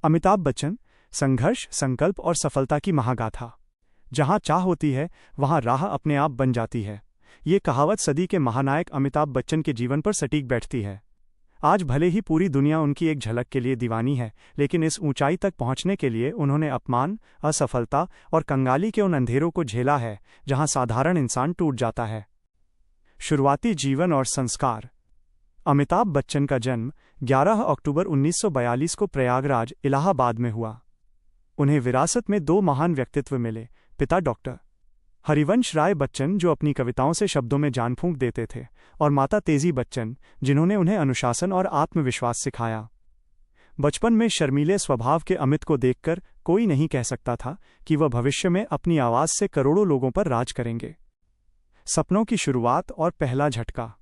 अमिताभ बच्चन, संघर्ष, संकल्प और सफलता की महागाथा। जहां चाह होती है वहां राह अपने आप बन जाती है। ये कहावत सदी के महानायक अमिताभ बच्चन के जीवन पर सटीक बैठती है। आज भले ही पूरी दुनिया उनकी एक झलक के लिए दीवानी है, लेकिन इस ऊंचाई तक पहुंचने के लिए उन्होंने अपमान, असफलता और कंगाली के उन अंधेरों को झेला है जहां साधारण इंसान टूट जाता है। शुरुआती जीवन और संस्कार। अमिताभ बच्चन का जन्म 11 अक्टूबर 1942 को प्रयागराज, इलाहाबाद में हुआ। उन्हें विरासत में दो महान व्यक्तित्व मिले। पिता डॉक्टर हरिवंश राय बच्चन, जो अपनी कविताओं से शब्दों में जान फूंक देते थे, और माता तेजी बच्चन, जिन्होंने उन्हें अनुशासन और आत्मविश्वास सिखाया। बचपन में शर्मीले स्वभाव के अमित को देखकर कोई नहीं कह सकता था कि वह भविष्य में अपनी आवाज से करोड़ों लोगों पर राज करेंगे। सपनों की शुरुआत और पहला झटका।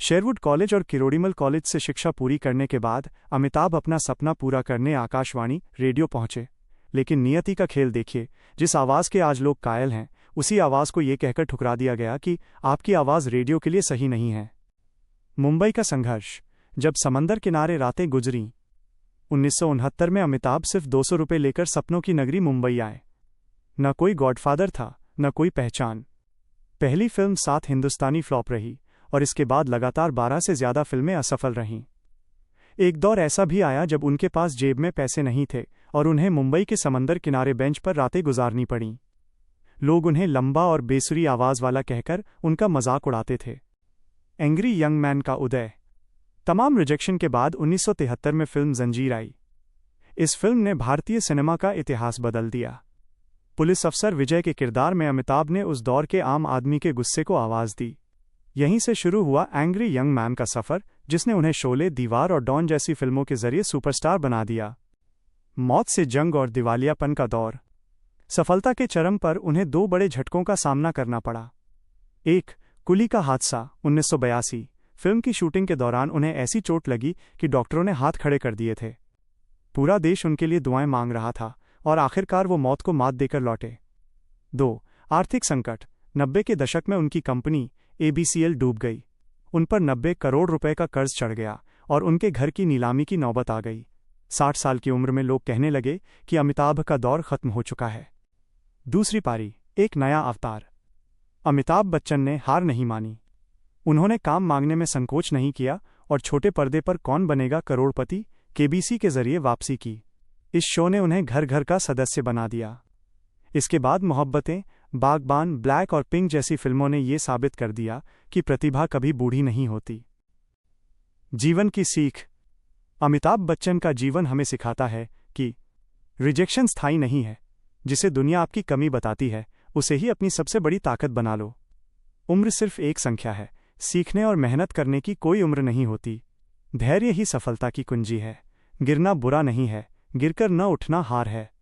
शेरवुड कॉलेज और किरोड़ीमल कॉलेज से शिक्षा पूरी करने के बाद अमिताभ अपना सपना पूरा करने आकाशवाणी, रेडियो पहुंचे। लेकिन नियति का खेल देखिए। जिस आवाज़ के आज लोग कायल हैं, उसी आवाज़ को ये कहकर ठुकरा दिया गया कि आपकी आवाज़ रेडियो के लिए सही नहीं है। मुंबई का संघर्ष। जब समंदर किनारे रातें गुजरीं, 1969 में अमिताभ सिर्फ 200 रुपये लेकर सपनों की नगरी मुंबई आए। न कोई गॉडफादर था, न कोई पहचान। पहली फिल्म 7 हिंदुस्तानी फ्लॉप रही और इसके बाद लगातार 12 से ज़्यादा फिल्में असफल रहीं। एक दौर ऐसा भी आया जब उनके पास जेब में पैसे नहीं थे और उन्हें मुंबई के समंदर किनारे बेंच पर रातें गुजारनी पड़ीं। लोग उन्हें लंबा और बेसुरी आवाज़ वाला कहकर उनका मजाक उड़ाते थे। एंग्री यंग मैन का उदय। तमाम रिजेक्शन के बाद 1973 में फिल्म जंजीर आई। इस फिल्म ने भारतीय सिनेमा का इतिहास बदल दिया। पुलिस अफसर विजय के किरदार में अमिताभ ने उस दौर के आम आदमी के गुस्से को आवाज़ दी। यहीं से शुरू हुआ एंग्री यंग मैन का सफ़र, जिसने उन्हें शोले, दीवार और डॉन जैसी फिल्मों के जरिए सुपरस्टार बना दिया। मौत से जंग और दिवालियापन का दौर। सफलता के चरम पर उन्हें दो बड़े झटकों का सामना करना पड़ा। एक, कुली का हादसा 1982। फिल्म की शूटिंग के दौरान उन्हें ऐसी चोट लगी कि डॉक्टरों ने हाथ खड़े कर दिए थे। पूरा देश उनके लिए दुआएं मांग रहा था और आखिरकार वो मौत को मात देकर लौटे। 2, आर्थिक संकट। 90 के दशक में उनकी कंपनी ABCL डूब गई। उन पर 90 करोड़ रुपए का कर्ज चढ़ गया और उनके घर की नीलामी की नौबत आ गई। 60 साल की उम्र में लोग कहने लगे कि अमिताभ का दौर खत्म हो चुका है। दूसरी पारी, एक नया अवतार। अमिताभ बच्चन ने हार नहीं मानी। उन्होंने काम मांगने में संकोच नहीं किया और छोटे पर्दे पर कौन बनेगा करोड़पति KBC के जरिए वापसी की। इस शो ने उन्हें घर घर का सदस्य बना दिया। इसके बाद मोहब्बतें, बागबान, ब्लैक और पिंक जैसी फिल्मों ने ये साबित कर दिया कि प्रतिभा कभी बूढ़ी नहीं होती। जीवन की सीख। अमिताभ बच्चन का जीवन हमें सिखाता है कि रिजेक्शन स्थायी नहीं है। जिसे दुनिया आपकी कमी बताती है, उसे ही अपनी सबसे बड़ी ताकत बना लो। उम्र सिर्फ एक संख्या है। सीखने और मेहनत करने की कोई उम्र नहीं होती। धैर्य ही सफलता की कुंजी है। गिरना बुरा नहीं है, गिरकर न उठना हार है।